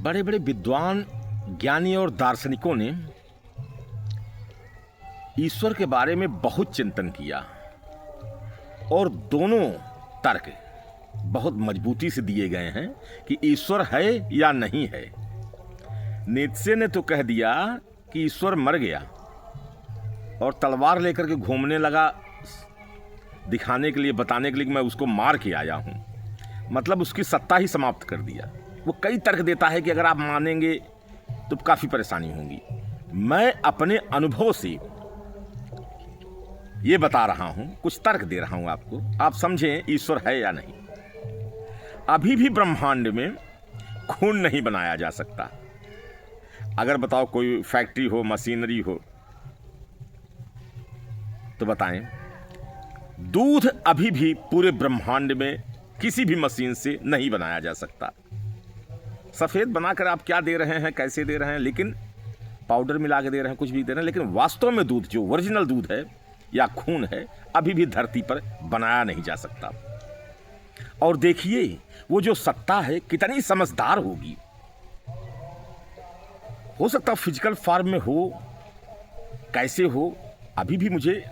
बड़े बड़े विद्वान, ज्ञानी और दार्शनिकों ने ईश्वर के बारे में बहुत चिंतन किया और दोनों तर्क बहुत मजबूती से दिए गए हैं कि ईश्वर है या नहीं है। नीत्शे ने तो कह दिया कि ईश्वर मर गया और तलवार लेकर के घूमने लगा, दिखाने के लिए, बताने के लिए कि मैं उसको मार के आया हूं। मतलब उसकी सत्ता ही समाप्त कर दिया। वो कई तर्क देता है कि अगर आप मानेंगे तो काफ़ी परेशानी होगी। मैं अपने अनुभव से ये बता रहा हूं, कुछ तर्क दे रहा हूं आपको, आप समझें ईश्वर है या नहीं। अभी भी ब्रह्मांड में खून नहीं बनाया जा सकता। अगर बताओ कोई फैक्ट्री हो, मशीनरी हो तो बताएं। दूध अभी भी पूरे ब्रह्मांड में किसी भी मशीन से नहीं बनाया जा सकता। सफ़ेद बनाकर आप क्या दे रहे हैं, कैसे दे रहे हैं, लेकिन पाउडर मिला के दे रहे हैं, कुछ भी दे रहे हैं, लेकिन वास्तव में दूध जो ओरिजिनल दूध है या खून है अभी भी धरती पर बनाया नहीं जा सकता। और देखिए वो जो सत्ता है कितनी समझदार होगी। हो सकता फिजिकल फॉर्म में हो, कैसे हो, अभी भी मुझे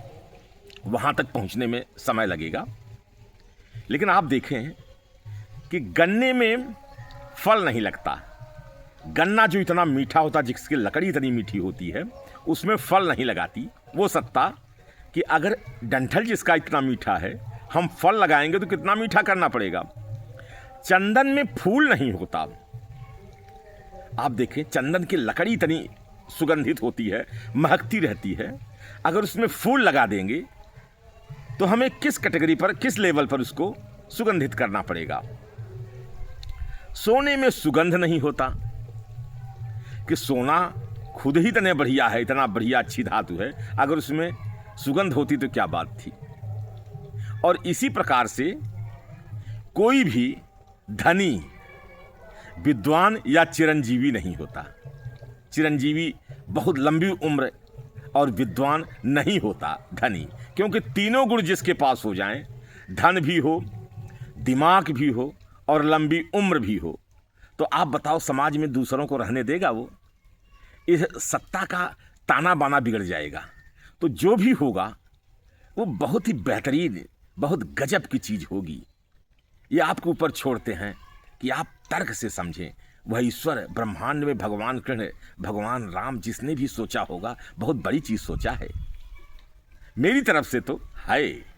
वहां तक पहुंचने में समय लगेगा। लेकिन आप देखें कि गन्ने में फल नहीं लगता। गन्ना जो इतना मीठा होता, जिसकी लकड़ी इतनी मीठी होती है, उसमें फल नहीं लगाती वो सत्ता कि अगर डंठल जिसका इतना मीठा है हम फल लगाएंगे तो कितना मीठा करना पड़ेगा। चंदन में फूल नहीं होता। आप देखें चंदन की लकड़ी इतनी सुगंधित होती है, महकती रहती है, अगर उसमें फूल लगा देंगे तो हमें किस कैटेगरी पर, किस लेवल पर उसको सुगंधित करना पड़ेगा। सोने में सुगंध नहीं होता कि सोना खुद ही इतने बढ़िया है, इतना बढ़िया अच्छी धातु है, अगर उसमें सुगंध होती तो क्या बात थी। और इसी प्रकार से कोई भी धनी, विद्वान या चिरंजीवी नहीं होता। चिरंजीवी बहुत लंबी उम्र और विद्वान नहीं होता धनी, क्योंकि तीनों गुण जिसके पास हो जाएं, धन भी हो, दिमाग भी हो और लंबी उम्र भी हो, तो आप बताओ समाज में दूसरों को रहने देगा वो? इस सत्ता का ताना बाना बिगड़ जाएगा। तो जो भी होगा वो बहुत ही बेहतरीन, बहुत गजब की चीज़ होगी। ये आपके ऊपर छोड़ते हैं कि आप तर्क से समझें। वह ईश्वर, ब्रह्मांड में भगवान कृष्ण, भगवान राम, जिसने भी सोचा होगा बहुत बड़ी चीज़ सोचा है। मेरी तरफ से तो है।